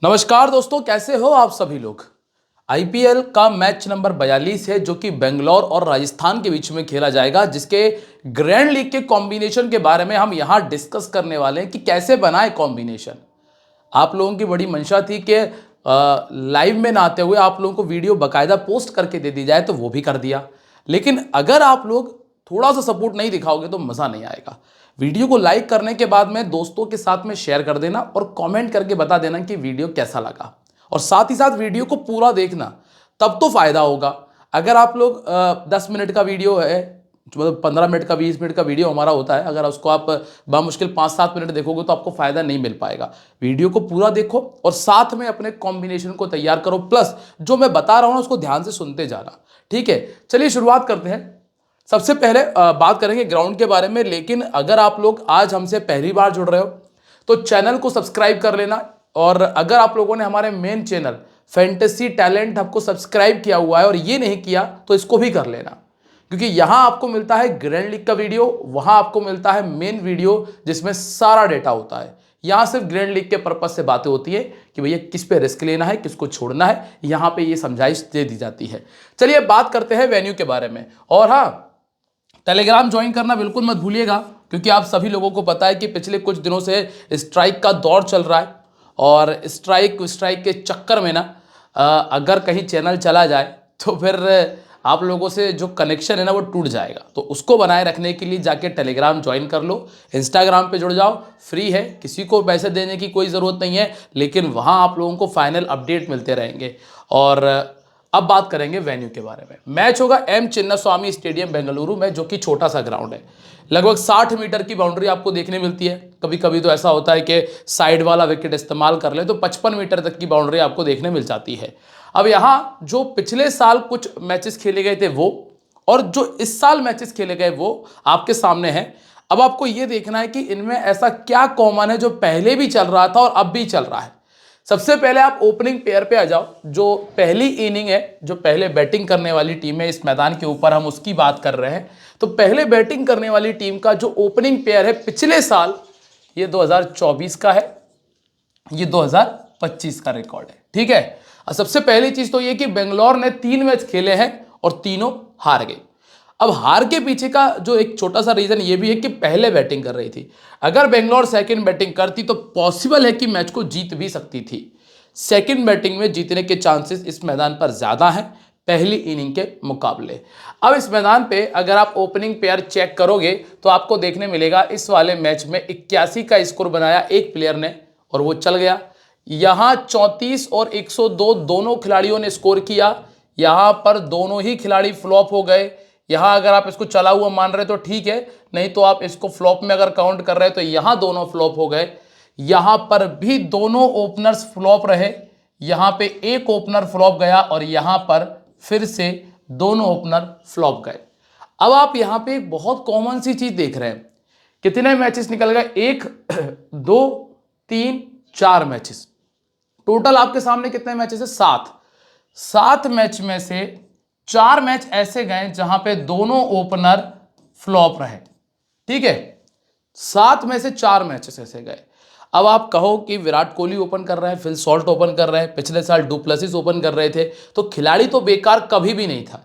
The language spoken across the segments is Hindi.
नमस्कार दोस्तों, कैसे हो आप सभी लोग। आईपीएल का मैच नंबर 42 है जो कि बेंगलोर और राजस्थान के बीच में खेला जाएगा, जिसके ग्रैंड लीग के कॉम्बिनेशन के बारे में हम यहां डिस्कस करने वाले हैं कि कैसे बनाए कॉम्बिनेशन। आप लोगों की बड़ी मंशा थी कि लाइव में ना आते हुए आप लोगों को वीडियो बकायदा पोस्ट करके दे दी जाए, तो वो भी कर दिया। लेकिन अगर आप लोग थोड़ा सा सपोर्ट नहीं दिखाओगे तो मज़ा नहीं आएगा। वीडियो को लाइक करने के बाद में दोस्तों के साथ में शेयर कर देना और कमेंट करके बता देना कि वीडियो कैसा लगा, और साथ ही साथ वीडियो को पूरा देखना, तब तो फायदा होगा। अगर आप लोग 10 मिनट का वीडियो है, मतलब 15 मिनट का 20 मिनट का वीडियो हमारा होता है, अगर उसको आप बामुश्किल 5-7 मिनट देखोगे तो आपको फायदा नहीं मिल पाएगा। वीडियो को पूरा देखो और साथ में अपने कॉम्बिनेशन को तैयार करो, प्लस जो मैं बता रहा हूं उसको ध्यान से सुनते जाना। ठीक है, चलिए शुरुआत करते हैं। सबसे पहले बात करेंगे ग्राउंड के बारे में, लेकिन अगर आप लोग आज हमसे पहली बार जुड़ रहे हो तो चैनल को सब्सक्राइब कर लेना। और अगर आप लोगों ने हमारे main channel fantasy talent hub को सब्सक्राइब किया हुआ है और ये नहीं किया तो इसको भी कर लेना, क्योंकि यहां आपको मिलता है ग्रैंड लीग का वीडियो, वहां आपको मिलता है मेन वीडियो जिसमें सारा डेटा होता है। यहां सिर्फ ग्रैंड लीग के पर्पज से बातें होती है कि भैया किस पे रिस्क लेना है, किसको छोड़ना है, यहां पे ये समझाइश दे दी जाती है। चलिए बात करते हैं वेन्यू के बारे में। और हाँ, टेलीग्राम ज्वाइन करना बिल्कुल मत भूलिएगा, क्योंकि आप सभी लोगों को पता है कि पिछले कुछ दिनों से स्ट्राइक का दौर चल रहा है, और स्ट्राइक के चक्कर में ना अगर कहीं चैनल चला जाए तो फिर आप लोगों से जो कनेक्शन है ना वो टूट जाएगा। तो उसको बनाए रखने के लिए जाके टेलीग्राम ज्वाइन कर लो, इंस्टाग्राम पे जुड़ जाओ, फ्री है, किसी को पैसे देने की कोई ज़रूरत नहीं है, लेकिन वहाँ आप लोगों को फाइनल अपडेट मिलते रहेंगे। और अब बात करेंगे वेन्यू के बारे में। मैच होगा एम चिन्नास्वामी स्टेडियम बेंगलुरु में, जो कि छोटा सा ग्राउंड है। लगभग 60 मीटर की बाउंड्री आपको देखने मिलती है। कभी कभी तो ऐसा होता है कि साइड वाला विकेट इस्तेमाल कर ले तो 55 मीटर तक की बाउंड्री आपको देखने मिल जाती है। अब यहाँ जो पिछले साल कुछ मैचेस खेले गए थे वो, और जो इस साल मैचेस खेले गए वो आपके सामने हैं। अब आपको ये देखना है कि इनमें ऐसा क्या कॉमन है जो पहले भी चल रहा था और अब भी चल रहा है। सबसे पहले आप ओपनिंग पेयर पे आ जाओ। जो पहली इनिंग है, जो पहले बैटिंग करने वाली टीम है इस मैदान के ऊपर, हम उसकी बात कर रहे हैं। तो पहले बैटिंग करने वाली टीम का जो ओपनिंग पेयर है पिछले साल, ये 2024 का है, ये 2025 का रिकॉर्ड है। ठीक है, और सबसे पहली चीज तो ये कि बेंगलोर ने 3 मैच खेले हैं और तीनों हार गए। अब हार के पीछे का जो एक छोटा सा रीजन ये भी है कि पहले बैटिंग कर रही थी। अगर बेंगलोर सेकंड बैटिंग करती तो पॉसिबल है कि मैच को जीत भी सकती थी। सेकंड बैटिंग में जीतने के चांसेस इस मैदान पर ज्यादा हैं पहली इनिंग के मुकाबले। अब इस मैदान पे अगर आप ओपनिंग पेयर चेक करोगे तो आपको देखने मिलेगा इस वाले मैच में 81 का स्कोर बनाया एक प्लेयर ने और वो चल गया। यहां 34 और 102 दोनों खिलाड़ियों ने स्कोर किया, यहां पर दोनों ही खिलाड़ी फ्लॉप हो गए। यहां अगर आप इसको चला हुआ मान रहे तो ठीक है, नहीं तो आप इसको फ्लॉप में अगर काउंट कर रहे तो यहां दोनों फ्लॉप हो गए। यहां पर भी दोनों ओपनर्स फ्लॉप रहे, यहां पे एक ओपनर फ्लॉप गया और यहां पर फिर से दोनों ओपनर फ्लॉप गए। अब आप यहां पे एक बहुत कॉमन सी चीज देख रहे हैं, कितने मैचेस निकल गए, 1 2 3 4 मैचेस टोटल आपके सामने कितने मैचेस है, 7 मैच में से 4 मैच ऐसे गए जहां पे दोनों ओपनर फ्लॉप रहे। ठीक है, 7 में से 4 मैचेस ऐसे गए। अब आप कहो कि विराट कोहली ओपन कर रहे हैं, फिल सॉल्ट ओपन कर रहे हैं, पिछले साल डुप्लेसिस ओपन कर रहे थे, तो खिलाड़ी तो बेकार कभी भी नहीं था,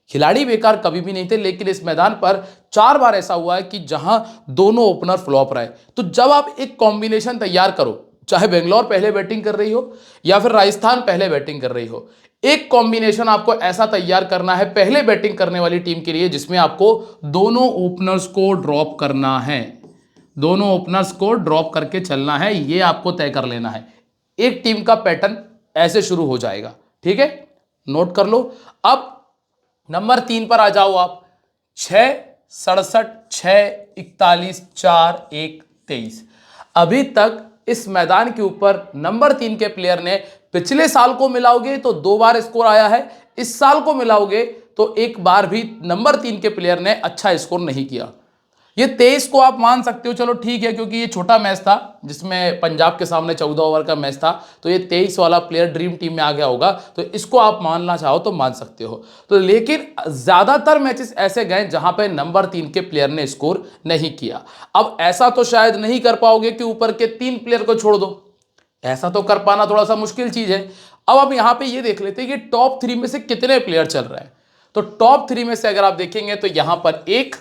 खिलाड़ी बेकार कभी भी नहीं थे। लेकिन इस मैदान पर 4 बार ऐसा हुआ है कि जहां दोनों ओपनर फ्लॉप रहे। तो जब आप एक कॉम्बिनेशन तैयार करो, चाहे बेंगलोर पहले बैटिंग कर रही हो या फिर राजस्थान पहले बैटिंग कर रही हो, एक कॉम्बिनेशन आपको ऐसा तैयार करना है पहले बैटिंग करने वाली टीम के लिए जिसमें आपको दोनों ओपनर्स को ड्रॉप करना है, दोनों ओपनर्स को ड्रॉप करके चलना है, ये आपको तय कर लेना है। एक टीम का पैटर्न ऐसे शुरू हो जाएगा। ठीक है, नोट कर लो। अब नंबर 3 पर आ जाओ आप। 6 67 6 41 4 1 23। अभी तक इस मैदान के ऊपर नंबर 3 के प्लेयर ने, पिछले साल को मिलाओगे तो 2 बार स्कोर आया है, इस साल को मिलाओगे तो एक बार भी नंबर 3 के प्लेयर ने अच्छा स्कोर नहीं किया। ये 23 को आप मान सकते हो, चलो ठीक है, क्योंकि ये छोटा मैच था जिसमें पंजाब के सामने 14 ओवर का मैच था, तो ये 23 वाला प्लेयर ड्रीम टीम में आ गया होगा, तो इसको आप मानना चाहो तो मान सकते हो। तो लेकिन ज्यादातर मैचेस ऐसे गए जहां पे नंबर 3 के प्लेयर ने स्कोर नहीं किया। अब ऐसा तो शायद नहीं कर पाओगे कि ऊपर के 3 प्लेयर को छोड़ दो, ऐसा तो कर पाना थोड़ा सा मुश्किल चीज है। अब हम यहां पे ये देख लेते हैं कि टॉप 3 में से कितने प्लेयर चल रहे हैं। तो टॉप 3 में से अगर आप देखेंगे तो यहां पर एक,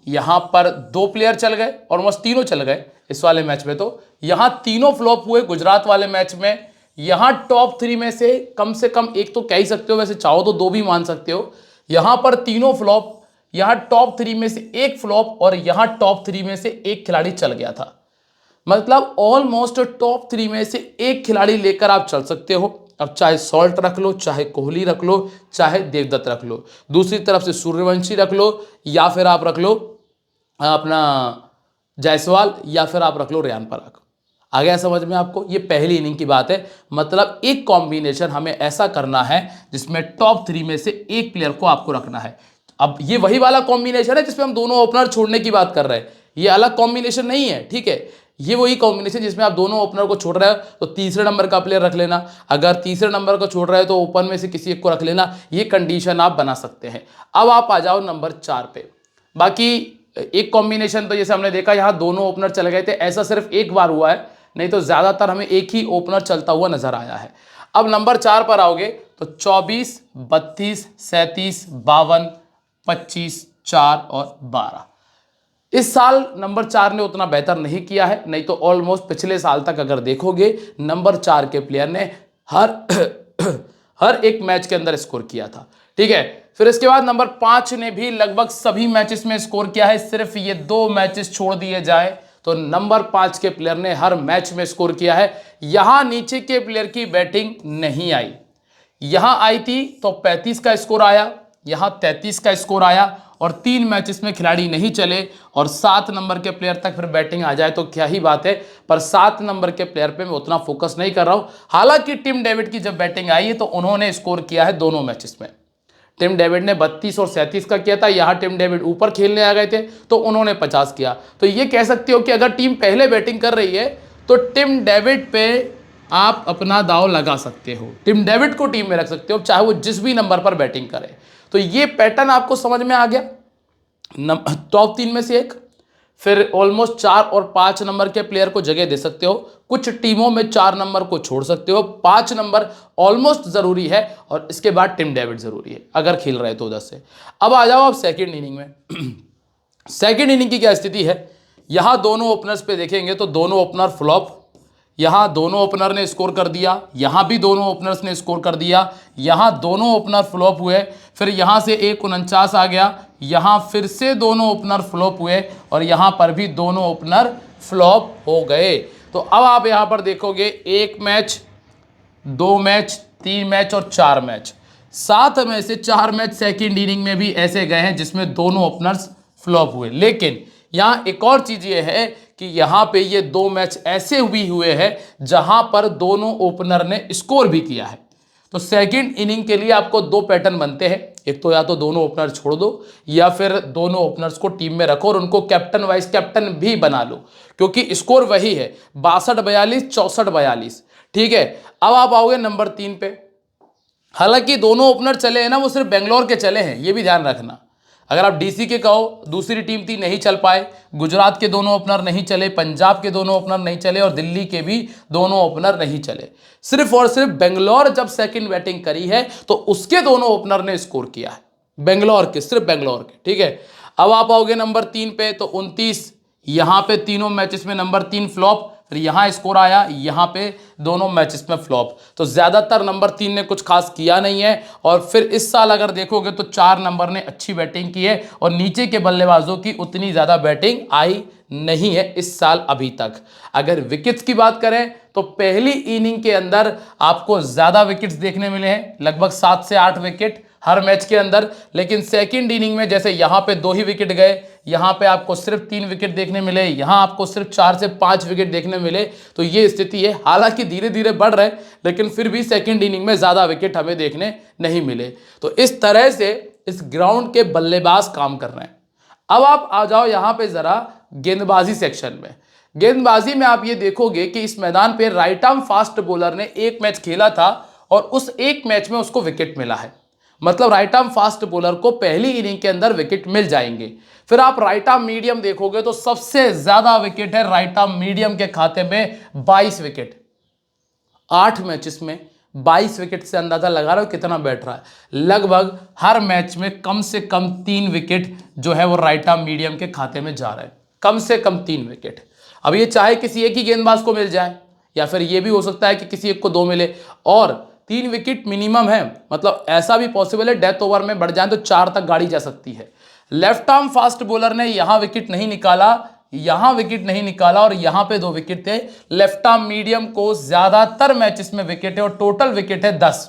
यहां पर 2 प्लेयर चल गए, ऑलमोस्ट तीनों चल गए इस वाले मैच में। तो यहां तीनों फ्लॉप हुए गुजरात वाले मैच में। यहां टॉप 3 में से कम एक तो कह ही सकते हो, वैसे चाहो तो 2 भी मान सकते हो। यहां पर तीनों फ्लॉप, यहां टॉप 3 में से एक फ्लॉप और यहां टॉप 3 में से एक खिलाड़ी चल गया था। मतलब ऑलमोस्ट टॉप 3 में से एक खिलाड़ी लेकर आप चल सकते हो। अब चाहे सॉल्ट रख लो, चाहे कोहली रख लो, चाहे देवदत्त रख लो, दूसरी तरफ से सूर्यवंशी रख लो, या फिर आप रख लो अपना जायसवाल, या फिर आप रख लो रेयान पराग। आ गया समझ में आपको? ये पहली इनिंग की बात है। मतलब एक कॉम्बिनेशन हमें ऐसा करना है जिसमें टॉप 3 में से एक प्लेयर को आपको रखना है। अब ये वही वाला कॉम्बिनेशन है जिसमें हम दोनों ओपनर छोड़ने की बात कर रहे हैं। ये अलग कॉम्बिनेशन नहीं है, ठीक है। ये वही कॉम्बिनेशन जिसमें आप दोनों ओपनर को छोड़ रहे हो तो तीसरे नंबर का प्लेयर रख लेना, अगर तीसरे नंबर को छोड़ रहे हो तो ओपन में से किसी एक को रख लेना। ये कंडीशन आप बना सकते हैं। अब आप आ जाओ नंबर 4 पे। बाकी एक कॉम्बिनेशन तो जैसे हमने देखा यहां दोनों ओपनर चले गए थे, ऐसा सिर्फ एक बार हुआ है, नहीं तो ज्यादातर हमें एक ही ओपनर चलता हुआ नजर आया है। अब नंबर 4 पर आओगे तो 24, 32, 37, 52, 25, 4 और 12। इस साल नंबर 4 ने उतना बेहतर नहीं किया है, नहीं तो ऑलमोस्ट पिछले साल तक अगर देखोगे नंबर 4 के प्लेयर ने हर हर एक मैच के अंदर स्कोर किया था, ठीक है। फिर इसके बाद नंबर 5 ने भी लगभग सभी मैचेस में स्कोर किया है, सिर्फ ये 2 मैचेस छोड़ दिए जाए तो नंबर 5 के प्लेयर ने हर मैच में स्कोर किया है। यहां नीचे के प्लेयर की बैटिंग नहीं आई, यहां आई थी तो 35 का स्कोर आया, यहां 33 का स्कोर आया और 3 मैचेस में खिलाड़ी नहीं चले और 7 नंबर के प्लेयर तक फिर बैटिंग आ जाए तो क्या ही बात है। पर 7 नंबर के प्लेयर पे मैं उतना फोकस नहीं कर रहा हूं। हालांकि टिम डेविड की जब बैटिंग आई है तो उन्होंने स्कोर किया है दोनों मैचेस में। टिम डेविड ने 32 और 37 का किया था, यहां टिम डेविड ऊपर खेलने आ गए थे तो उन्होंने 50 किया। तो ये कह सकते हो कि अगर टीम पहले बैटिंग कर रही है तो टिम डेविड पे आप अपना दाव लगा सकते हो, टिम डेविड को टीम में रख सकते हो चाहे वो जिस भी नंबर पर बैटिंग करे। तो ये पैटर्न आपको समझ में आ गया। टॉप 3 में से एक, फिर ऑलमोस्ट 4 और 5 नंबर के प्लेयर को जगह दे सकते हो, कुछ टीमों में 4 नंबर को छोड़ सकते हो, 5 नंबर ऑलमोस्ट जरूरी है और इसके बाद टिम डेविड जरूरी है अगर खेल रहे तो उधर से। अब आ जाओ आप सेकंड इनिंग में। सेकंड इनिंग की क्या स्थिति है? यहां दोनों ओपनर्स पे देखेंगे तो दोनों ओपनर फ्लॉप, यहां दोनों ओपनर ने स्कोर कर दिया, यहां भी दोनों ओपनर्स ने स्कोर कर दिया, यहां दोनों ओपनर फ्लॉप हुए, फिर यहां से 149 आ गया, यहां फिर से दोनों ओपनर फ्लॉप हुए और यहां पर भी दोनों ओपनर फ्लॉप हो गए। तो अब आप यहां पर देखोगे 1 मैच, 2 मैच, 3 मैच और 4 मैच, 7 में से 4 मैच सेकेंड इनिंग में भी ऐसे गए हैं जिसमें दोनों ओपनर्स फ्लॉप हुए। लेकिन यहां एक और चीज ये है कि यहां पे ये 2 मैच ऐसे भी हुए हैं जहां पर दोनों ओपनर ने स्कोर भी किया है। तो सेकंड इनिंग के लिए आपको 2 पैटर्न बनते हैं, एक तो या तो दोनों ओपनर छोड़ दो या फिर दोनों ओपनर्स को टीम में रखो और उनको कैप्टन वाइस कैप्टन भी बना लो, क्योंकि स्कोर वही है 62-42, 64-42, ठीक है। अब आप आओगे नंबर 3 पे। हालांकि दोनों ओपनर चले हैं ना, वो सिर्फ बेंगलोर के चले हैं, ये भी ध्यान रखना। अगर आप डीसी के कहो, दूसरी टीम थी नहीं चल पाए, गुजरात के दोनों ओपनर नहीं चले, पंजाब के दोनों ओपनर नहीं चले और दिल्ली के भी दोनों ओपनर नहीं चले। सिर्फ और सिर्फ बेंगलोर जब सेकंड बैटिंग करी है तो उसके दोनों ओपनर ने स्कोर किया है, बेंगलोर के, सिर्फ बेंगलोर के, ठीक है। अब आप आओगे नंबर 3 पे तो 29, यहां पे तीनों मैचेस में नंबर 3 फ्लॉप, फिर यहां स्कोर आया, यहां पे दोनों मैचेस में फ्लॉप। तो ज्यादातर नंबर 3 ने कुछ खास किया नहीं है। और फिर इस साल अगर देखोगे तो 4 नंबर ने अच्छी बैटिंग की है और नीचे के बल्लेबाजों की उतनी ज्यादा बैटिंग आई नहीं है इस साल अभी तक। अगर विकेट्स की बात करें तो पहली इनिंग के अंदर आपको ज्यादा विकेट्स देखने मिले हैं, लगभग 7 से 8 विकेट हर मैच के अंदर। लेकिन सेकंड इनिंग में जैसे यहां पे 2 ही विकेट गए, यहां पे आपको सिर्फ 3 विकेट देखने मिले, यहां आपको सिर्फ 4 से 5 विकेट देखने मिले। तो ये स्थिति है। हालांकि धीरे धीरे बढ़ रहे लेकिन फिर भी सेकंड इनिंग में ज्यादा विकेट हमें देखने नहीं मिले। तो इस तरह से इस ग्राउंड के बल्लेबाज काम कर रहे हैं। अब आप आ जाओ यहां पे जरा गेंदबाजी सेक्शन में। गेंदबाजी में आप ये देखोगे कि इस मैदान पे राइट आर्म फास्ट बॉलर ने एक मैच खेला था और उस एक मैच में उसको विकेट मिला है। मतलब राइट आर्म फास्ट बॉलर को पहली इनिंग के अंदर विकेट मिल जाएंगे। फिर आप राइट आर्म मीडियम देखोगे तो सबसे ज्यादा विकेट है राइट आर्म मीडियम के खाते में, 22 विकेट। 8 मैचेस में 22 विकेट से अंदाजा लगा रहे हो कितना बैठ रहा है। लगभग हर मैच में कम से कम 3 विकेट जो है वो राइट आर्म मीडियम के खाते में जा रहे हैं, कम से कम 3 विकेट। अब ये चाहे किसी एक ही गेंदबाज को मिल जाए या फिर ये भी हो सकता है कि किसी एक को 2 मिले, और 3 विकेट मिनिमम है, मतलब ऐसा भी पॉसिबल है डेथ ओवर में बढ़ जाए तो 4 तक गाड़ी जा सकती है। लेफ्ट आर्म फास्ट बॉलर ने यहां विकेट नहीं निकाला, यहां विकेट नहीं निकाला और यहां पे 2 विकेट थे। लेफ्ट आर्म मीडियम को ज्यादातर मैचेस में विकेट है और टोटल विकेट है 10,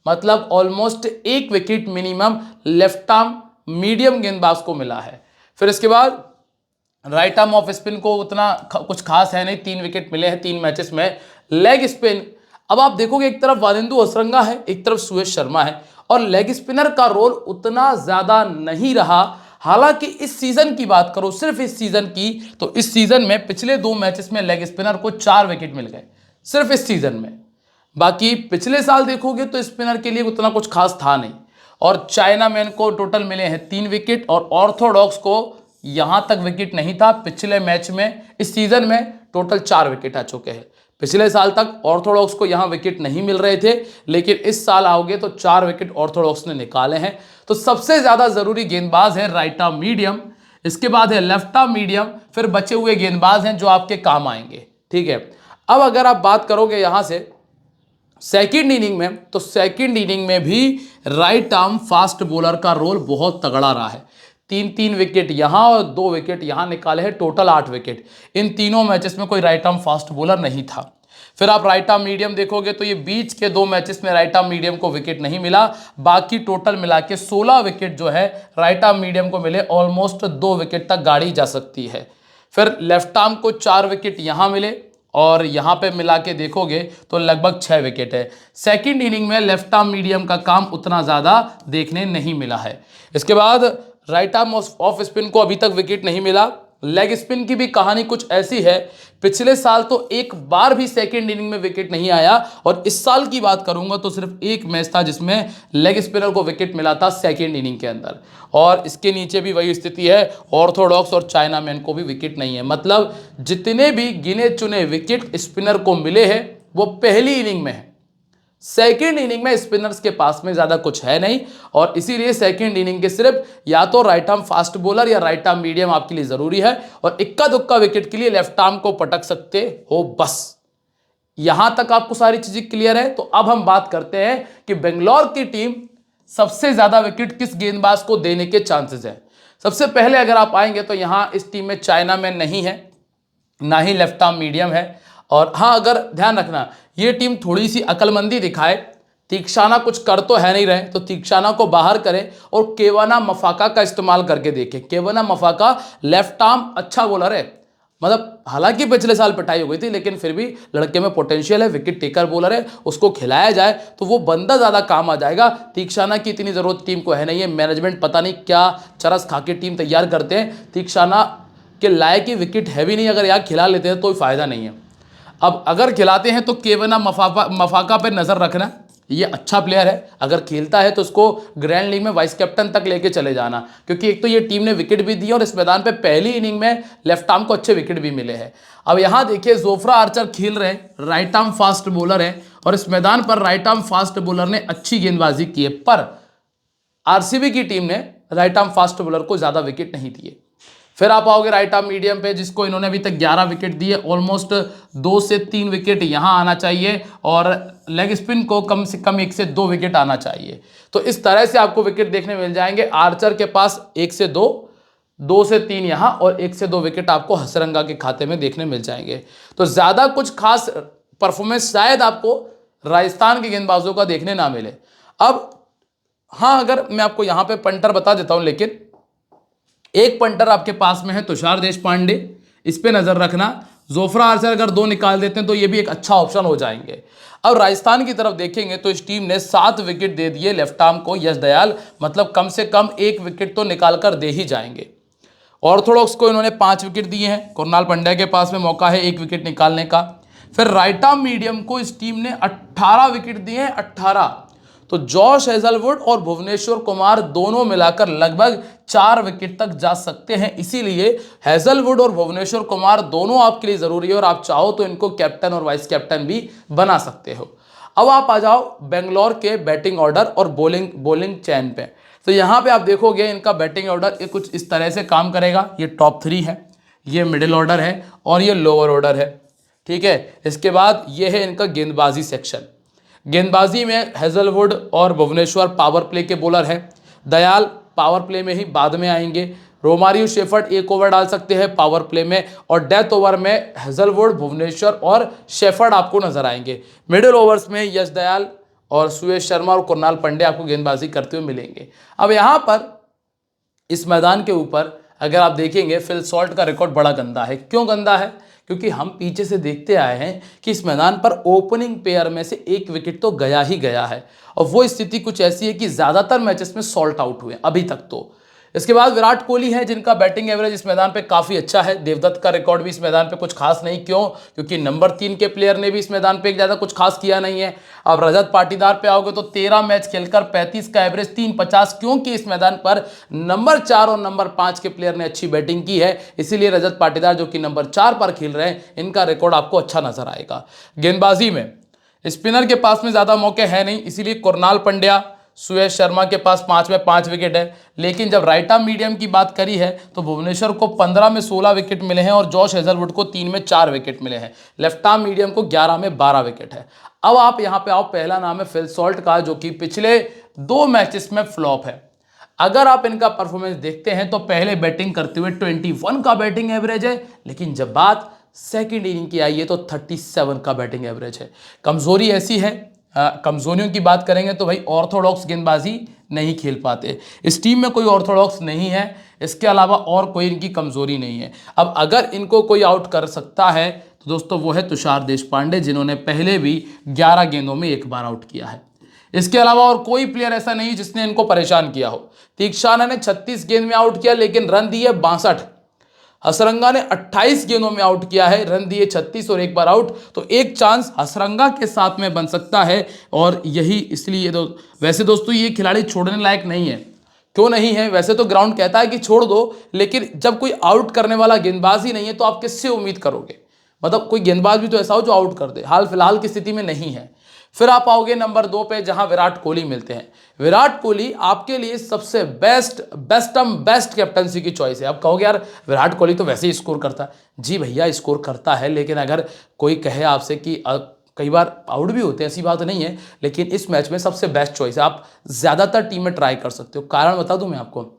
मतलब almost 1 wicket minimum left arm medium गेंदबाज को मिला है। फिर इसके बाद राइट आर्म ऑफ स्पिन को उतना कुछ खास है नहीं, 3 विकेट मिले हैं 3 मैचेस में। लेग स्पिन, अब आप देखोगे एक तरफ वादेंदु हसरंगा है, एक तरफ सुयश शर्मा है, और लेग स्पिनर का रोल उतना ज्यादा नहीं रहा। हालांकि इस सीजन की बात करो, सिर्फ इस सीजन की, तो इस सीजन में पिछले 2 मैचेस में लेग स्पिनर को 4 विकेट मिल गए, सिर्फ इस सीजन में। बाकी पिछले साल देखोगे तो स्पिनर के लिए उतना कुछ खास था नहीं। और चाइना मैन को टोटल मिले हैं 3 विकेट और ऑर्थोडॉक्स को यहां तक विकेट नहीं था पिछले मैच में। इस सीजन में टोटल 4 विकेट आ चुके हैं। पिछले साल तक ऑर्थोडॉक्स को यहां विकेट नहीं मिल रहे थे, लेकिन इस साल आओगे तो 4 विकेट ऑर्थोडॉक्स ने निकाले हैं। तो सबसे ज्यादा जरूरी गेंदबाज है राइट आर्म मीडियम, इसके बाद है लेफ्ट आर्म मीडियम, फिर बचे हुए गेंदबाज हैं जो आपके काम आएंगे। ठीक है, अब अगर आप बात करोगे यहां से सेकंड इनिंग में, तो सेकंड इनिंग में भी राइट आर्म फास्ट बॉलर का रोल बहुत तगड़ा रहा है। 3-3 विकेट यहां और 2 विकेट यहां निकाले हैं, टोटल 8 विकेट। इन तीनों मैचेस में कोई राइट आर्म फास्ट बॉलर नहीं था। फिर आप राइट आर्म मीडियम देखोगे तो ये बीच के 2 मैचेस में राइट आर्म मीडियम को विकेट नहीं मिला, बाकी टोटल मिला के 16 विकेट जो है राइट आर्म मीडियम को मिले, ऑलमोस्ट 2 विकेट तक गाड़ी जा सकती है। फिर लेफ्ट आर्म को 4 विकेट यहां मिले और यहां पे मिला के देखोगे तो लगभग 6 विकेट है। सेकंड इनिंग में लेफ्ट आर्म मीडियम का काम उतना ज़्यादा देखने नहीं मिला है। इसके बाद राइट आर्म ऑफ स्पिन को अभी तक विकेट नहीं मिला। लेग स्पिन की भी कहानी कुछ ऐसी है, पिछले साल तो एक बार भी सेकंड इनिंग में विकेट नहीं आया, और इस साल की बात करूंगा तो सिर्फ एक मैच था जिसमें लेग स्पिनर को विकेट मिला था सेकंड इनिंग के अंदर। और इसके नीचे भी वही स्थिति है, ऑर्थोडॉक्स और चाइना मैन को भी विकेट नहीं है। मतलब जितने भी गिने चुने विकेट स्पिनर को मिले हैं वो पहली इनिंग में है, सेकेंड इनिंग में स्पिनर्स के पास में ज्यादा कुछ है नहीं, और इसीलिए सेकेंड इनिंग के सिर्फ या तो राइट आर्म फास्ट बॉलर या राइट आर्म मीडियम आपके लिए जरूरी है, और इक्का दुक्का विकेट के लिए लेफ्ट आर्म को पटक सकते हो बस। यहां तक आपको सारी चीजें क्लियर है। तो अब हम बात करते हैं कि बेंगलोर की टीम सबसे ज्यादा विकेट किस गेंदबाज को देने के चांसेस है। सबसे पहले अगर आप आएंगे तो यहां इस टीम में चाइना मैन नहीं है, ना ही लेफ्ट आर्म मीडियम है। और हाँ, अगर ध्यान रखना ये टीम थोड़ी सी अकलमंदी दिखाए, तीक्षाना कुछ कर तो है नहीं रहे, तो तीक्षाना को बाहर करें और केवना मफाका का इस्तेमाल करके देखें। केवना मफाका लेफ्ट आर्म अच्छा बॉलर है, मतलब हालांकि पिछले साल पिटाई हो गई थी, लेकिन फिर भी लड़के में पोटेंशियल है, विकेट टेकर बॉलर है, उसको खिलाया जाए तो वो बंदा ज़्यादा काम आ जाएगा। तीक्षाना की इतनी ज़रूरत टीम को है नहीं है, मैनेजमेंट पता नहीं क्या चरस खा के टीम तैयार करते हैं, तीक्षाना के लायक ही विकेट है भी नहीं, अगर यहाँ खिला लेते हैं तो कोई फ़ायदा नहीं है। अब अगर खिलाते हैं तो केवना मफाका पे नज़र रखना, ये अच्छा प्लेयर है, अगर खेलता है तो उसको ग्रैंड लीग में वाइस कैप्टन तक लेके चले जाना, क्योंकि एक तो ये टीम ने विकेट भी दी और इस मैदान पे पहली इनिंग में लेफ्ट आर्म को अच्छे विकेट भी मिले हैं। अब यहाँ देखिए जोफ्रा आर्चर खेल रहे हैं, राइट आर्म फास्ट बॉलर है, और इस मैदान पर राइट आर्म फास्ट बॉलर ने अच्छी गेंदबाजी की है, पर आरसीबी की टीम ने राइट आर्म फास्ट बॉलर को ज़्यादा विकेट नहीं दिए। फिर आप आओगे राइट आर्म मीडियम पे, जिसको इन्होंने अभी तक 11 विकेट दिए, ऑलमोस्ट 2 से 3 विकेट यहां आना चाहिए, और लेग स्पिन को कम से कम 1 से 2 विकेट आना चाहिए। तो इस तरह से आपको विकेट देखने मिल जाएंगे। आर्चर के पास 1 से 2, 2 से 3 यहां, और 1 से 2 विकेट आपको हसरंगा के खाते में देखने मिल जाएंगे। तो ज़्यादा कुछ खास परफॉर्मेंस शायद आपको राजस्थान के गेंदबाजों का देखने ना मिले। अब हाँ, अगर मैं आपको यहाँ पे पंटर बता देता हूँ, लेकिन एक पंटर आपके पास में है तुषार देशपांडे, इस पे नजर रखना। जोफ्रा आर्चर अगर 2 निकाल देते हैं तो ये भी एक अच्छा ऑप्शन हो जाएंगे। अब राजस्थान की तरफ देखेंगे तो इस टीम ने 7 विकेट दे दिए लेफ्ट आर्म को यश दयाल, मतलब कम से कम 1 विकेट तो निकाल कर दे ही जाएंगे। ऑर्थोडॉक्स को इन्होंने 5 विकेट दिए हैं, कुरनाल पंड्या के पास में मौका है 1 विकेट निकालने का। फिर राइट आर्म मीडियम को इस टीम ने 18 विकेट दिए हैं, 18। तो जॉश हेजलवुड और भुवनेश्वर कुमार दोनों मिलाकर लगभग 4 विकेट तक जा सकते हैं। इसीलिए हेजलवुड और भुवनेश्वर कुमार दोनों आपके लिए जरूरी है और आप चाहो तो इनको कैप्टन और वाइस कैप्टन भी बना सकते हो। अब आप आ जाओ बेंगलोर के बैटिंग ऑर्डर और बॉलिंग चैन पे। तो यहां पे आप देखोगे इनका बैटिंग ऑर्डर ये कुछ इस तरह से काम करेगा। ये टॉप 3 है, ये मिडिल ऑर्डर है और ये लोअर ऑर्डर है, ठीक है। इसके बाद ये है इनका गेंदबाजी सेक्शन। गेंदबाजी में हेजलवुड और भुवनेश्वर पावर प्ले के बॉलर हैं। दयाल पावर प्ले में ही बाद में आएंगे। रोमारियो शेफर्ड एक ओवर डाल सकते हैं पावर प्ले में, और डेथ ओवर में हेजलवुड, भुवनेश्वर और शेफर्ड आपको नजर आएंगे। मिडिल ओवर्स में यश दयाल और सुयश शर्मा और कुणाल पांड्या आपको गेंदबाजी करते हुए मिलेंगे। अब यहाँ पर इस मैदान के ऊपर अगर आप देखेंगे फिल सॉल्ट का रिकॉर्ड बड़ा गंदा है। क्यों गंदा है? क्योंकि हम पीछे से देखते आए हैं कि इस मैदान पर ओपनिंग पेयर में से 1 विकेट तो गया ही गया है, और वो स्थिति कुछ ऐसी है कि ज्यादातर मैचेस में सॉल्ट आउट हुए अभी तक तो। इसके बाद विराट कोहली है जिनका बैटिंग एवरेज इस मैदान पे काफी अच्छा है। देवदत्त का रिकॉर्ड भी इस मैदान पे कुछ खास नहीं। क्यों? क्योंकि नंबर 3 के प्लेयर ने भी इस मैदान पे ज्यादा कुछ खास किया नहीं है। अब रजत पाटीदार पे आओगे तो 13 मैच खेलकर 35 का एवरेज, 350, क्योंकि इस मैदान पर नंबर 4 और नंबर 5 के प्लेयर ने अच्छी बैटिंग की है। इसीलिए रजत पाटीदार जो कि नंबर 4 पर खेल रहे हैं, इनका रिकॉर्ड आपको अच्छा नजर आएगा। गेंदबाजी में स्पिनर के पास में ज्यादा मौके है नहीं, इसीलिए कुणाल पांड्या, सुयश शर्मा के पास 5 में 5 विकेट है। लेकिन जब राइट आर्म मीडियम की बात करी है तो भुवनेश्वर को 15 में 16 विकेट मिले हैं और जॉश हेजलवुड को 3 में 4 विकेट मिले हैं। लेफ्ट आर्म मीडियम को 11 में 12 विकेट है। अब आप यहां पे आओ, पहला नाम है फिल सॉल्ट का, जो कि पिछले 2 मैचेस में फ्लॉप है। अगर आप इनका परफॉर्मेंस देखते हैं तो पहले बैटिंग करते हुए 21 का बैटिंग एवरेज है, लेकिन जब बात सेकेंड इनिंग की आई है तो 37 का बैटिंग एवरेज है। कमजोरी ऐसी है, कमजोरियों की बात करेंगे तो भाई ऑर्थोडॉक्स गेंदबाजी नहीं खेल पाते। इस टीम में कोई ऑर्थोडॉक्स नहीं है, इसके अलावा और कोई इनकी कमजोरी नहीं है। अब अगर इनको कोई आउट कर सकता है तो दोस्तों वो है तुषार देशपांडे, जिन्होंने पहले भी 11 गेंदों में 1 बार आउट किया है। इसके अलावा और कोई प्लेयर ऐसा नहीं जिसने इनको परेशान किया हो। तीक्षाना ने 36 गेंद में आउट किया लेकिन रन दिए 62। हसरंगा ने 28 गेंदों में आउट किया है, रन दिए 36 और 1 बार आउट। तो एक चांस हसरंगा के साथ में बन सकता है, और यही इसलिए वैसे दोस्तों ये खिलाड़ी छोड़ने लायक नहीं है। क्यों नहीं है? वैसे तो ग्राउंड कहता है कि छोड़ दो, लेकिन जब कोई आउट करने वाला गेंदबाज ही नहीं है तो आप किससे उम्मीद करोगे? मतलब कोई गेंदबाज भी तो ऐसा हो जो आउट कर दे, हाल फिलहाल की स्थिति में नहीं है। फिर आप आओगे नंबर 2 पे, जहां विराट कोहली मिलते हैं। विराट कोहली आपके लिए सबसे बेस्ट कैप्टनसी की चॉइस है। आप कहोगे यार विराट कोहली तो वैसे ही स्कोर करता है। जी भैया, स्कोर करता है, लेकिन अगर कोई कहे आपसे कि कई बार आउट भी होते हैं, ऐसी बात नहीं है, लेकिन इस मैच में सबसे बेस्ट चॉइस है। आप ज्यादातर टीम में ट्राई कर सकते हो। कारण बता दूं मैं आपको,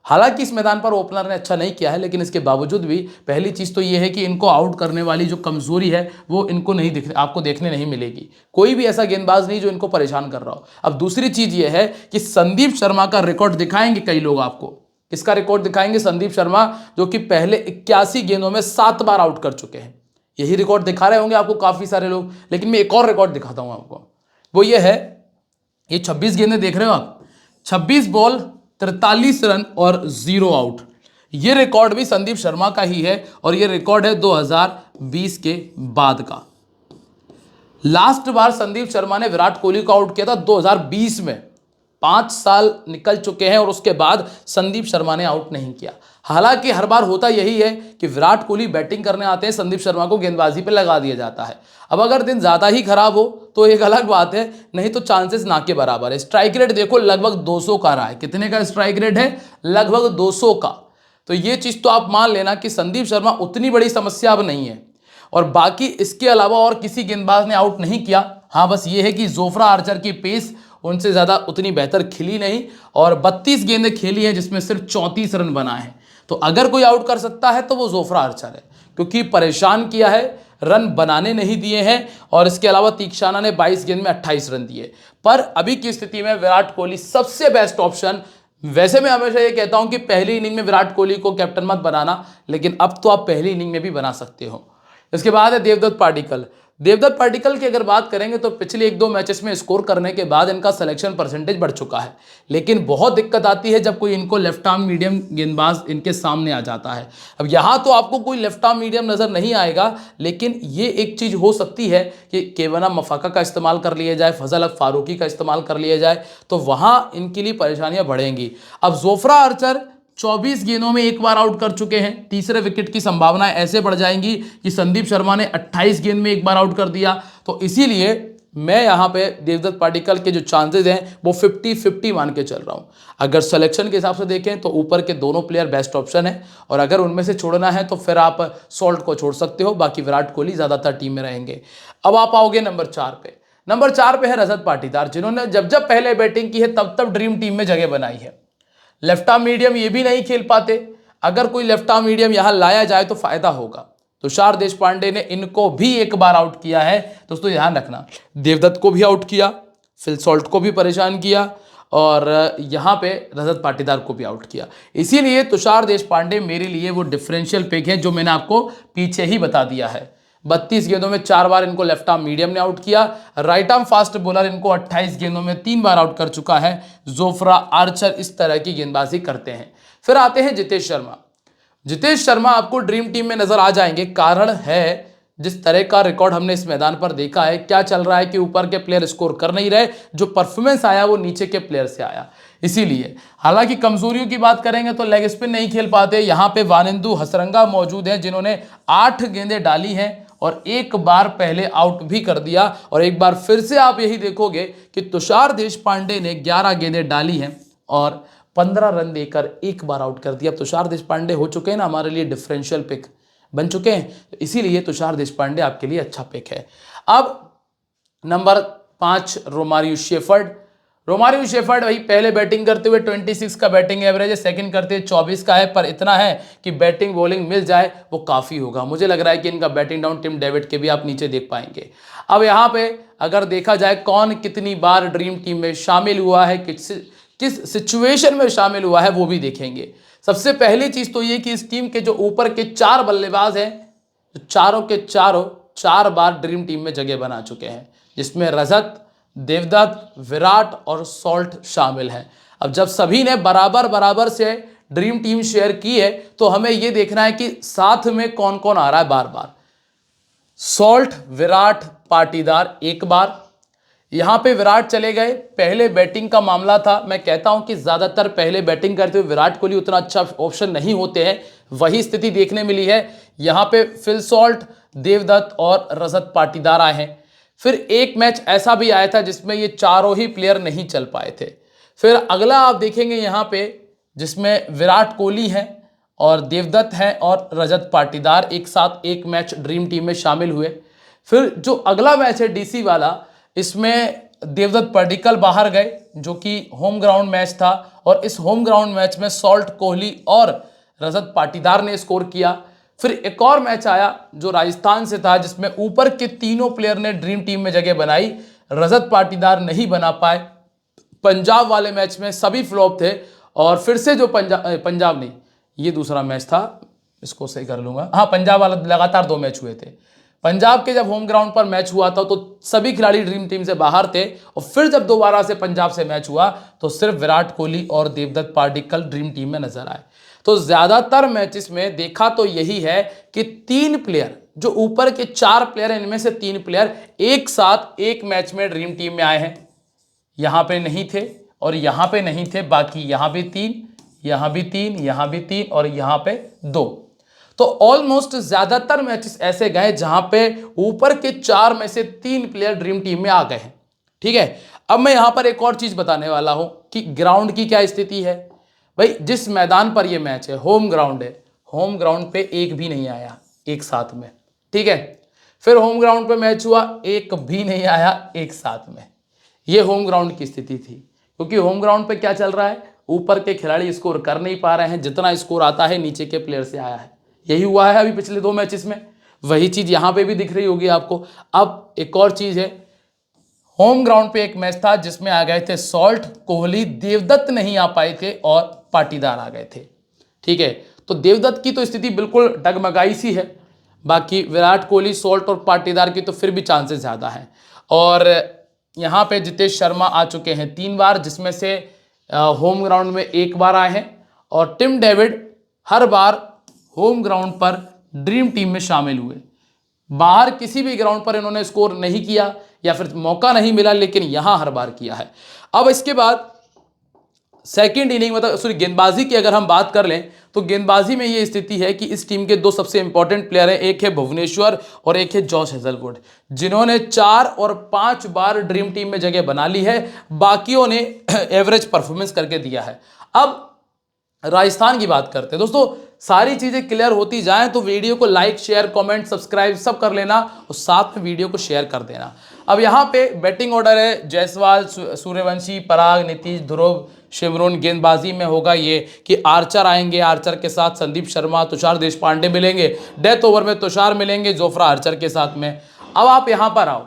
हालांकि इस मैदान पर ओपनर ने अच्छा नहीं किया है, लेकिन इसके बावजूद भी पहली चीज तो ये है कि इनको आउट करने वाली जो कमजोरी है वो इनको आपको देखने नहीं मिलेगी। कोई भी ऐसा गेंदबाज नहीं जो इनको परेशान कर रहा हो। अब दूसरी चीज ये है कि संदीप शर्मा का रिकॉर्ड दिखाएंगे कई लोग आपको। किसका रिकॉर्ड दिखाएंगे? संदीप शर्मा, जो कि पहले 81 गेंदों में 7 बार आउट कर चुके हैं। यही रिकॉर्ड दिखा रहे होंगे आपको काफी सारे लोग, लेकिन मैं एक और रिकॉर्ड दिखाता हूं आपको। वो ये है, ये 26 गेंदें देख रहे हो आप, 26 बॉल 43 रन और 0 आउट। ये रिकॉर्ड भी संदीप शर्मा का ही है, और ये रिकॉर्ड है 2020 के बाद का। लास्ट बार संदीप शर्मा ने विराट कोहली को आउट किया था 2020 में। 5 साल निकल चुके हैं और उसके बाद संदीप शर्मा ने आउट नहीं किया। हालांकि हर बार होता यही है कि विराट कोहली बैटिंग करने आते हैं, संदीप शर्मा को गेंदबाजी पे लगा दिया जाता है। अब अगर दिन ज्यादा ही खराब हो तो एक अलग बात है, नहीं तो चांसेस ना के बराबर है। स्ट्राइक रेट देखो लगभग 200 का रहा है। कितने का स्ट्राइक रेट है? लगभग 200 का। तो ये चीज तो आप मान लेना कि संदीप शर्मा उतनी बड़ी समस्या अब नहीं है। और बाकी इसके अलावा और किसी गेंदबाज ने आउट नहीं किया। हाँ, बस ये है कि जोफ्रा आर्चर की पेस उनसे ज्यादा उतनी बेहतर खिली नहीं, और 32 गेंदें खेली हैं जिसमें सिर्फ 34 रन बना है। तो अगर कोई आउट कर सकता है तो वो जोफ्रा आर्चर है, क्योंकि परेशान किया है, रन बनाने नहीं दिए हैं। और इसके अलावा तीक्षाना ने 22 गेंद में 28 रन दिए। पर अभी की स्थिति में विराट कोहली सबसे बेस्ट ऑप्शन। वैसे मैं हमेशा ये कहता हूं कि पहली इनिंग में विराट कोहली को कैप्टन मत बनाना, लेकिन अब तो आप पहली इनिंग में भी बना सकते हो। इसके बाद है देवदत्त पाडिक्कल। देवदत्त पाटिकल की अगर बात करेंगे तो पिछले 1-2 मैचेस में स्कोर करने के बाद इनका सिलेक्शन परसेंटेज बढ़ चुका है, लेकिन बहुत दिक्कत आती है जब कोई इनको लेफ्ट आर्म मीडियम गेंदबाज इनके सामने आ जाता है। अब यहाँ तो आपको कोई लेफ्ट आर्म मीडियम नजर नहीं आएगा, लेकिन ये एक चीज हो सकती है कि केवना मफाका का इस्तेमाल कर लिया जाए, फजल हक फारूकी का इस्तेमाल कर लिया जाए, तो वहां इनके लिए परेशानियां बढ़ेंगी। अब जोफ्रा आर्चर 24 गेंदों में एक बार आउट कर चुके हैं, तीसरे विकेट की संभावनाएं ऐसे बढ़ जाएंगी कि संदीप शर्मा ने 28 गेंद में एक बार आउट कर दिया। तो इसीलिए मैं यहां पे देवदत्त पाटिकल के जो चांसेस हैं वो 50-50 मान के चल रहा हूं। अगर सिलेक्शन के हिसाब से देखें तो ऊपर के दोनों प्लेयर बेस्ट ऑप्शन है, और अगर उनमें से छोड़ना है तो फिर आप सॉल्ट को छोड़ सकते हो, बाकी विराट कोहली ज्यादातर टीम में रहेंगे। अब आप आओगे नंबर 4 पे। नंबर 4 पे है रजत पाटीदार, जिन्होंने जब जब पहले बैटिंग की है तब तब ड्रीम टीम में जगह बनाई है। लेफ्ट आर्म मीडियम ये भी नहीं खेल पाते, अगर कोई लेफ्ट आर्म मीडियम यहां लाया जाए तो फायदा होगा। तुषार देशपांडे ने इनको भी एक बार आउट किया है दोस्तों, ध्यान रखना। देवदत्त को भी आउट किया, फिल सॉल्ट को भी परेशान किया, और यहां पे रजत पाटीदार को भी आउट किया। इसीलिए तुषार देशपांडे मेरे लिए वो डिफरेंशियल पिक है जो मैंने आपको पीछे ही बता दिया है। 32 गेंदों में 4 बार इनको लेफ्ट आर्म मीडियम ने आउट किया। राइट आर्म फास्ट बॉलर इनको 28 गेंदों में 3 बार आउट कर चुका है। जोफ्रा आर्चर इस तरह की गेंदबाजी करते हैं। फिर आते हैं जितेश शर्मा। जितेश शर्मा आपको ड्रीम टीम में नजर आ जाएंगे, कारण है जिस तरह का रिकॉर्ड हमने इस मैदान पर देखा है। क्या चल रहा है कि ऊपर के प्लेयर स्कोर कर नहीं रहे, जो परफॉर्मेंस आया वो नीचे के प्लेयर से आया। इसीलिए हालांकि कमजोरियों की बात करेंगे तो लेग स्पिन नहीं खेल पाते। यहां पे वानिंदु हसरंगा मौजूद हैं, जिन्होंने 8 गेंदें डाली हैं और एक बार पहले आउट भी कर दिया। और एक बार फिर से आप यही देखोगे कि तुषार देशपांडे ने 11 गेंदें डाली हैं और 15 रन देकर एक बार आउट कर दिया। तुषार देशपांडे हो चुके हैं ना हमारे लिए डिफरेंशियल पिक बन चुके हैं, तो इसीलिए तुषार देशपांडे आपके लिए अच्छा पिक है। अब number 5 Romario shepherd. Romario shepherd वही पहले बैटिंग करते हुए 26 का बैटिंग एवरेज है, सेकंड करते हुए 24 का है, पर इतना है कि बैटिंग बॉलिंग मिल जाए वो काफ़ी होगा। मुझे लग रहा है कि इनका बैटिंग डाउन टिम डेविड के भी आप नीचे देख पाएंगे। अब यहाँ पे अगर देखा जाए कौन कितनी बार ड्रीम टीम में शामिल हुआ है, किस सिचुएशन में शामिल हुआ है, वो भी देखेंगे। सबसे पहली चीज़ तो ये कि इस टीम के जो ऊपर के 4 बल्लेबाज हैं, चारों के चारों 4 बार ड्रीम टीम में जगह बना चुके हैं, जिसमें रजत, देवदत्त, विराट और सॉल्ट शामिल हैं। अब जब सभी ने बराबर बराबर से ड्रीम टीम शेयर की है तो हमें यह देखना है कि साथ में कौन कौन आ रहा है बार बार। सॉल्ट, विराट, पाटीदार एक बार, यहां पे विराट चले गए। पहले बैटिंग का मामला था, मैं कहता हूं कि ज्यादातर पहले बैटिंग करते हुए विराट कोहली उतना अच्छा ऑप्शन नहीं होते हैं, वही स्थिति देखने मिली है। यहां पे फिल सॉल्ट, देवदत्त और रजत पाटीदार आए हैं। फिर एक मैच ऐसा भी आया था जिसमें ये चारों ही प्लेयर नहीं चल पाए थे। फिर अगला आप देखेंगे यहां पे जिसमें विराट कोहली हैं और देवदत्त हैं और रजत पाटीदार एक साथ एक मैच ड्रीम टीम में शामिल हुए। फिर जो अगला मैच है डीसी वाला, इसमें देवदत्त पाटिकल बाहर गए, जो कि होम ग्राउंड मैच था, और इस होम ग्राउंड मैच में सॉल्ट, कोहली और रजत पाटीदार ने स्कोर किया। फिर एक और मैच आया जो राजस्थान से था, जिसमें ऊपर के तीनों प्लेयर ने ड्रीम टीम में जगह बनाई, रजत पाटीदार नहीं बना पाए। पंजाब वाले मैच में सभी फ्लॉप थे, और फिर से जो पंजाब नहीं, ये दूसरा मैच था, इसको सही कर लूंगा, हाँ पंजाब वाला लगातार 2 मैच हुए थे। पंजाब के जब होम ग्राउंड पर मैच हुआ था तो सभी खिलाड़ी ड्रीम टीम से बाहर थे, और फिर जब दोबारा से पंजाब से मैच हुआ तो सिर्फ विराट कोहली और देवदत्त पाटिकल ड्रीम टीम में नजर आए। तो ज्यादातर मैचेस में देखा तो यही है कि 3 प्लेयर, जो ऊपर के 4 प्लेयर हैं, इनमें से 3 प्लेयर एक साथ एक मैच में ड्रीम टीम में आए हैं। यहां पे नहीं थे और यहां पे नहीं थे, बाकी यहां भी 3, यहां भी 3, यहां भी 3 और यहां पे 2। तो ऑलमोस्ट ज्यादातर मैचेस ऐसे गए जहां पे ऊपर के 4 में से 3 प्लेयर ड्रीम टीम में आ गए हैं। ठीक है, अब मैं यहां पर एक और चीज बताने वाला हूं कि ग्राउंड की क्या स्थिति है। भाई जिस मैदान पर यह मैच है, होम ग्राउंड है, होम ग्राउंड पे एक भी नहीं आया एक साथ में। ठीक है, फिर होम ग्राउंड पे मैच हुआ, एक भी नहीं आया एक साथ में। यह होम ग्राउंड की स्थिति थी, क्योंकि होम ग्राउंड पे क्या चल रहा है, ऊपर के खिलाड़ी स्कोर कर नहीं पा रहे हैं, जितना स्कोर आता है नीचे के प्लेयर से आया है। यही हुआ है अभी पिछले 2 मैचेस में, वही चीज यहां पे भी दिख रही होगी आपको। अब एक और चीज है, होम ग्राउंड पे एक मैच था जिसमें आ गए थे सॉल्ट, कोहली, देवदत्त नहीं आ पाए थे और पाटीदार आ गए थे। ठीक है, तो देवदत्त की तो स्थिति बिल्कुल डगमगाई सी है, बाकी विराट कोहली, सॉल्ट और पाटीदार की तो फिर भी चांसेस ज़्यादा हैं। और यहाँ पे जितेश शर्मा आ चुके हैं 3 बार, जिसमें से होम ग्राउंड में 1 बार आए हैं, और टिम डेविड हर बार होम ग्राउंड पर ड्रीम टीम में शामिल हुए। बाहर किसी भी ग्राउंड पर इन्होंने स्कोर नहीं किया या फिर मौका नहीं मिला, लेकिन यहां हर बार किया है। अब इसके बाद सेकंड इनिंग मतलब सॉरी गेंदबाजी की अगर हम बात कर लें तो गेंदबाजी में ये स्थिति है कि इस टीम के 2 सबसे इंपॉर्टेंट प्लेयर हैं, एक है भुवनेश्वर और एक है जॉश हेजलवुड, जिन्होंने 4 और 5 बार ड्रीम टीम में जगह बना ली है, बाकियों ने एवरेज परफॉर्मेंस करके दिया है। अब राजस्थान की बात करते हैं दोस्तों। सारी चीजें क्लियर होती जाएं तो वीडियो को लाइक, शेयर, कमेंट, सब्सक्राइब सब कर लेना और साथ में वीडियो को शेयर कर देना। अब यहाँ पे बैटिंग ऑर्डर है, जायसवाल, सूर्यवंशी, पराग, नीतीश, ध्रुव, शिमरून। गेंदबाजी में होगा ये कि आर्चर आएंगे, आर्चर के साथ संदीप शर्मा, तुषार देशपांडे मिलेंगे, डेथ ओवर में तुषार मिलेंगे जोफ्रा आर्चर के साथ में। अब आप यहाँ पर आओ,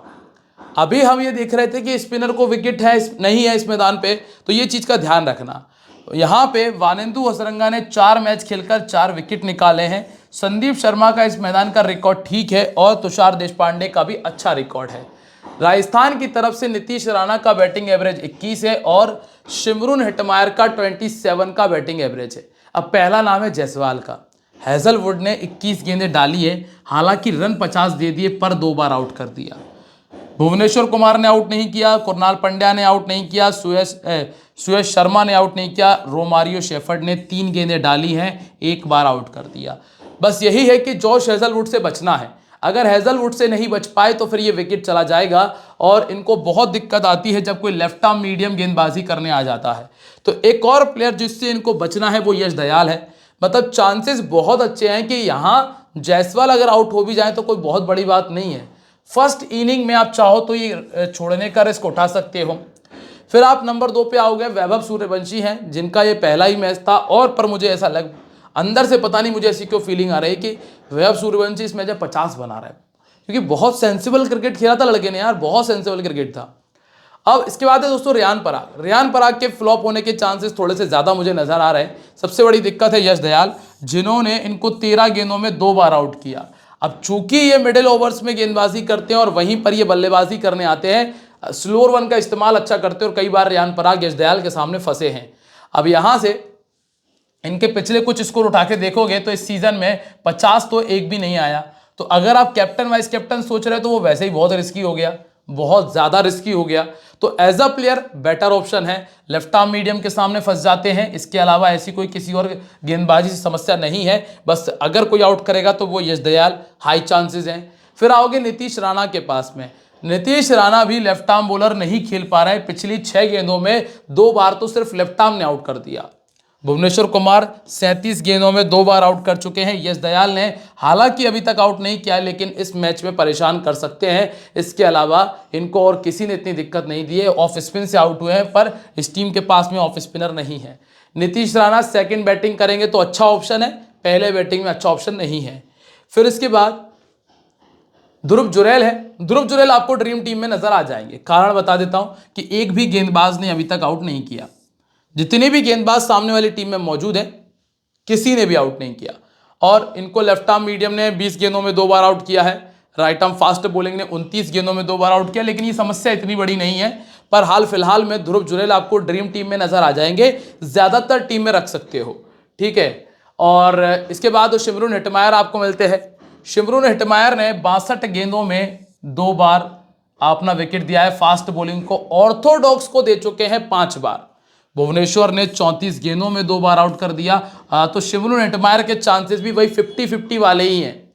अभी हम ये देख रहे थे कि स्पिनर को विकेट है नहीं है इस मैदान पे, तो ये चीज़ का ध्यान रखना। यहाँ पे वानेंदु हसरंगा ने 4 मैच खेलकर 4 विकेट निकाले हैं। संदीप शर्मा का इस मैदान का रिकॉर्ड ठीक है और तुषार देशपांडे का भी अच्छा रिकॉर्ड है। राजस्थान की तरफ से नीतीश राणा का बैटिंग एवरेज 21 है और शिमरून हेटमायर का 27 का बैटिंग एवरेज है। अब पहला नाम है जायसवाल का। हेजलवुड ने 21 गेंदें डाली है, हालांकि रन 50 दे दिए पर 2 बार आउट कर दिया। भुवनेश्वर कुमार ने आउट नहीं किया, कुरनाल पंड्या ने आउट नहीं किया, सुयश शर्मा ने आउट नहीं किया, रोमारियो शेफर्ड ने 3 गेंदें डाली हैं, 1 बार आउट कर दिया। बस यही है कि जॉश हेजलवुड से बचना है। अगर हेजलवुड से नहीं बच पाए तो फिर ये विकेट चला जाएगा और इनको बहुत दिक्कत आती है जब कोई लेफ्ट आर्म मीडियम गेंदबाजी करने आ जाता है। तो एक और प्लेयर जिससे इनको बचना है वो यश दयाल है। मतलब चांसेस बहुत अच्छे हैं कि यहाँ जायसवाल अगर आउट हो भी जाए तो कोई बहुत बड़ी बात नहीं है। फर्स्ट इनिंग में आप चाहो तो ये छोड़ने का रिस्क उठा सकते हो। फिर आप नंबर 2 पे आओगे, वैभव सूर्यवंशी हैं, जिनका ये पहला ही मैच था और पर मुझे ऐसा अंदर से पता नहीं मुझे ऐसी क्यों फीलिंग आ रही है कि वैभव सूर्यवंशी इस मैच में 50 बना रहा है, क्योंकि बहुत सेंसिबल क्रिकेट खेला था लड़के ने यार, बहुत सेंसिबल क्रिकेट था। अब इसके बाद है दोस्तों रियान पराग। रियान पराग के फ्लॉप होने के चांसेस थोड़े से ज़्यादा मुझे नजर आ रहे हैं। सबसे बड़ी दिक्कत है यश दयाल, जिन्होंने इनको 13 गेंदों में 2 बार आउट किया। अब चूंकि ये मिडिल ओवर्स में गेंदबाजी करते हैं और वहीं पर ये बल्लेबाजी करने आते हैं, स्लोअर वन का इस्तेमाल अच्छा करते हैं और कई बार रियान पराग यश दयाल के सामने फंसे हैं। अब यहां से इनके पिछले कुछ स्कोर उठा के देखोगे तो इस सीजन में 50 तो एक भी नहीं आया। तो अगर आप कैप्टन वाइस कैप्टन सोच रहे हो तो वो वैसे ही बहुत रिस्की हो गया, बहुत ज़्यादा रिस्की हो गया। तो as a player better option है, लेफ्ट आर्म मीडियम के सामने फंस जाते हैं। इसके अलावा ऐसी कोई किसी और गेंदबाजी से समस्या नहीं है, बस अगर कोई आउट करेगा तो वो यश दयाल, हाई चांसेस हैं। फिर आओगे नीतीश राणा के पास में। नीतीश राणा भी लेफ्ट आर्म बॉलर नहीं खेल पा रहे हैं। पिछली 6 गेंदों में 2 बार तो सिर्फ लेफ्ट आर्म ने आउट कर दिया। भुवनेश्वर कुमार 37 गेंदों में 2 बार आउट कर चुके हैं। यश दयाल ने हालांकि अभी तक आउट नहीं किया, लेकिन इस मैच में परेशान कर सकते हैं। इसके अलावा इनको और किसी ने इतनी दिक्कत नहीं दी है। ऑफ स्पिन से आउट हुए हैं, पर इस टीम के पास में ऑफ स्पिनर नहीं है। नीतीश राणा सेकंड बैटिंग करेंगे तो अच्छा ऑप्शन है, पहले बैटिंग में अच्छा ऑप्शन नहीं है। फिर इसके बाद ध्रुव जुरैल है। ध्रुव जुरैल आपको ड्रीम टीम में नजर आ जाएंगे। कारण बता देता हूं कि एक भी गेंदबाज ने अभी तक आउट नहीं किया। जितने भी गेंदबाज सामने वाली टीम में मौजूद हैं, किसी ने भी आउट नहीं किया। और इनको लेफ्ट आर्म मीडियम ने 20 गेंदों में 2 बार आउट किया है। राइट आर्म फास्ट बॉलिंग ने 29 गेंदों में 2 बार आउट किया, लेकिन ये समस्या इतनी बड़ी नहीं है। पर हाल फिलहाल में ध्रुव जुरैल आपको ड्रीम टीम में नजर आ जाएंगे, ज्यादातर टीम में रख सकते हो, ठीक है। और इसके बाद शिमरून हेटमायर आपको मिलते हैं। शिमरून हेटमायर ने 62 गेंदों में 2 बार अपना विकेट दिया है। फास्ट बॉलिंग को ऑर्थोडॉक्स को दे चुके हैं 5 बार। भुवनेश्वर ने 34 गेंदों में 2 बार आउट कर दिया। तो शिमरून हेटमायर के चांसेस भी वही 50-50 वाले ही हैं।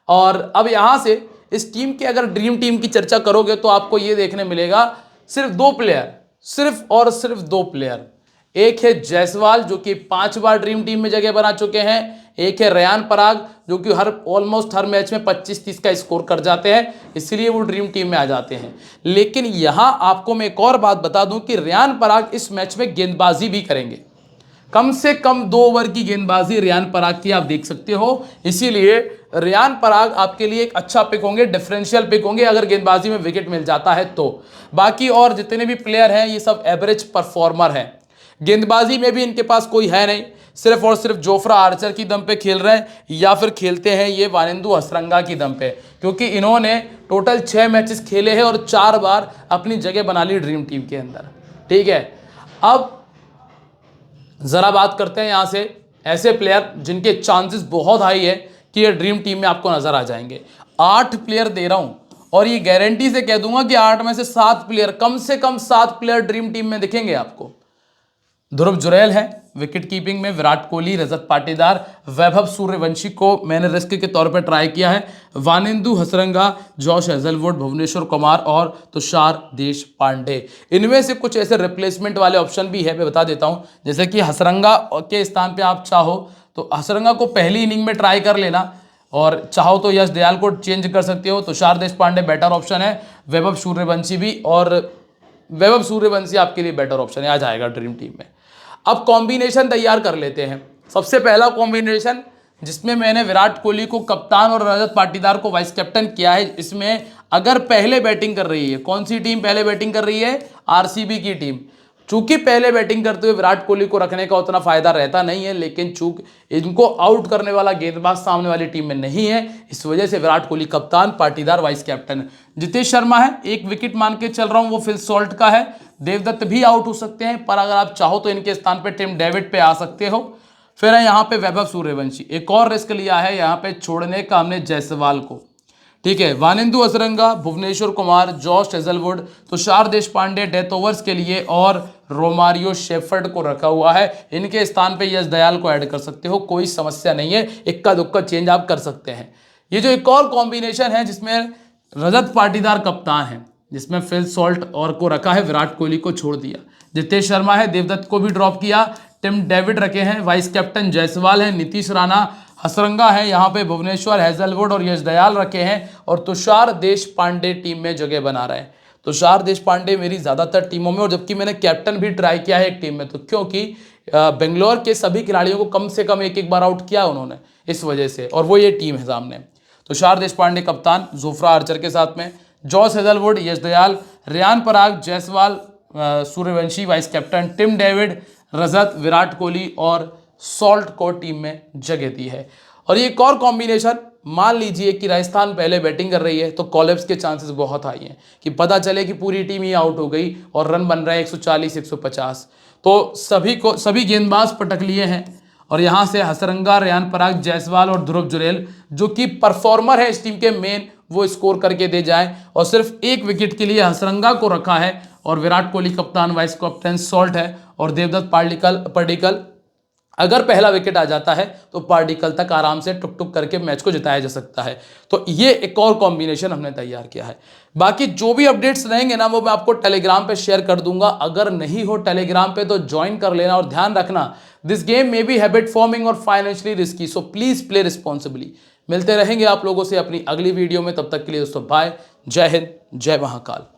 और अब यहां से इस टीम के अगर ड्रीम टीम की चर्चा करोगे तो आपको यह देखने मिलेगा सिर्फ 2 प्लेयर, सिर्फ और सिर्फ 2 प्लेयर। एक है जायसवाल जो कि 5 बार ड्रीम टीम में जगह बना चुके हैं। एक है रियान पराग जो कि ऑलमोस्ट हर मैच में 25-30 का स्कोर कर जाते हैं, इसलिए वो ड्रीम टीम में आ जाते हैं। लेकिन यहां आपको मैं एक और बात बता दूं कि रियान पराग इस मैच में गेंदबाजी भी करेंगे। कम से कम 2 ओवर की गेंदबाजी रियान पराग की आप देख सकते हो, इसीलिए रियान पराग आपके लिए एक अच्छा पिक होंगे, डिफरेंशियल पिक होंगे अगर गेंदबाजी में विकेट मिल जाता है तो। बाकी और जितने भी प्लेयर हैं ये सब एवरेज परफॉर्मर हैं। गेंदबाजी में भी इनके पास कोई है नहीं। सिर्फ और सिर्फ जोफ्रा आर्चर की दम पे खेल रहे हैं या फिर खेलते हैं ये वानिंदु हसरंगा की दम पे, क्योंकि इन्होंने टोटल 6 मैचेस खेले हैं और 4 बार अपनी जगह बना ली ड्रीम टीम के अंदर। ठीक है, अब ज़रा बात करते हैं यहाँ से ऐसे प्लेयर जिनके चांसेस बहुत हाई है कि ये ड्रीम टीम में आपको नज़र आ जाएंगे। 8 प्लेयर दे रहा हूँ और ये गारंटी से कह दूंगा कि 8 में से 7 प्लेयर, कम से कम 7 प्लेयर ड्रीम टीम में दिखेंगे आपको। ध्रुव जुरैल है विकेट कीपिंग में, विराट कोहली, रजत पाटीदार, वैभव सूर्यवंशी को मैंने रिस्क के तौर पर ट्राई किया है, वानिंदु हसरंगा, जॉश हेजलवुड, भुवनेश्वर कुमार और तुषार देशपांडे। इनमें से कुछ ऐसे रिप्लेसमेंट वाले ऑप्शन भी है, मैं बता देता हूं। जैसे कि हसरंगा के स्थान पे आप चाहो तो हसरंगा को पहली इनिंग में ट्राई कर लेना, और चाहो तो यश दयाल को चेंज कर सकते हो। तुषार देशपांडे बेटर ऑप्शन है, वैभव सूर्यवंशी भी, और वैभव सूर्यवंशी आपके लिए बेटर ऑप्शन है, आ जाएगा ड्रीम टीम में। अब कॉम्बिनेशन तैयार कर लेते हैं। सबसे पहला कॉम्बिनेशन जिसमें मैंने विराट कोहली को कप्तान और रजत पाटीदार को वाइस कैप्टन किया है, इसमें अगर पहले बैटिंग कर रही है, कौन सी टीम पहले बैटिंग कर रही है? आरसीबी की टीम। चूंकि पहले बैटिंग करते हुए विराट कोहली को रखने का उतना फायदा रहता नहीं है, लेकिन चूंकि इनको आउट करने वाला गेंदबाज सामने वाली टीम में नहीं है, इस वजह से विराट कोहली कप्तान, पाटीदार वाइस कैप्टन। जितेश शर्मा है, एक विकेट मान के चल रहा हूं, वो फिल सॉल्ट का है। देवदत्त भी आउट हो सकते हैं, पर अगर आप चाहो तो इनके स्थान पे टिम डेविड पे आ सकते हो। फिर है यहाँ पे वैभव सूर्यवंशी। एक और रिस्क लिया है यहाँ पे छोड़ने का हमने जायसवाल को। ठीक है, Wanindu Hasaranga, Bhuvneshwar Kumar, Josh Hazlewood, Tushar Deshpande death overs के लिए और रोमारियो शेफर्ड को रखा हुआ है। इनके स्थान पे यश दयाल को ऐड कर सकते हो, कोई समस्या नहीं है, इक्का दुक्का चेंज आप कर सकते हैं। ये जो एक और कॉम्बिनेशन है जिसमें रजत पाटीदार कप्तान है, जिसमें फिल सॉल्ट और को रखा है, विराट कोहली को छोड़ दिया, जितेश शर्मा है, देवदत्त को भी ड्रॉप किया, टिम डेविड रखे हैं, वाइस कैप्टन जायसवाल है, नीतीश राणा, हसरंगा है, यहाँ पे भुवनेश्वर, हेजलवुड और यश दयाल रखे हैं, और तुषार देशपांडे टीम में जगह बना रहे हैं। तुषार देशपांडे मेरी ज़्यादातर टीमों में, और जबकि मैंने कैप्टन भी ट्राई किया है एक टीम में, तो क्योंकि बेंगलोर के सभी खिलाड़ियों को कम से कम एक बार आउट किया उन्होंने, इस वजह से, और वो ये टीम है सामने। तुषार देशपांडे कप्तान, जोफ्रा आर्चर के साथ में, Josh Hazlewood, Yash Dayal, Riyan Parag, Jaiswal, Suryavanshi vice captain, Tim David, Rajat, Virat Kohli और सॉल्ट को टीम में जगह दी है। और ये एक और कॉम्बिनेशन, मान लीजिए कि राजस्थान पहले बैटिंग कर रही है तो कॉलेप्स के चांसेस बहुत हाई हैं कि पता चले कि पूरी टीम ही आउट हो गई और रन बन रहे हैं 140 150, तो सभी गेंदबाज पटक लिए हैं। और यहाँ से हसरंगा, रियान पराग, जायसवाल और ध्रुव जुरैल जो कि परफॉर्मर है इस टीम के मेन, वो स्कोर करके दे जाए, और सिर्फ एक विकेट के लिए हसरंगा को रखा है, और विराट कोहली कप्तान, वाइस कैप्टन सॉल्ट है, और देवदत्त पार्डिकल अगर पहला विकेट आ जाता है तो पार्टिकल तक आराम से टुक टुक करके मैच को जिताया जा सकता है। तो ये एक और कॉम्बिनेशन हमने तैयार किया है। बाकी जो भी अपडेट्स रहेंगे ना, वो मैं आपको टेलीग्राम पे शेयर कर दूंगा। अगर नहीं हो टेलीग्राम पे तो ज्वाइन कर लेना, और ध्यान रखना this game may be habit forming और financially risky, so please play responsibly. मिलते रहेंगे आप लोगों से अपनी अगली वीडियो में, तब तक के लिए दोस्तों बाय, जय हिंद, जय महाकाल।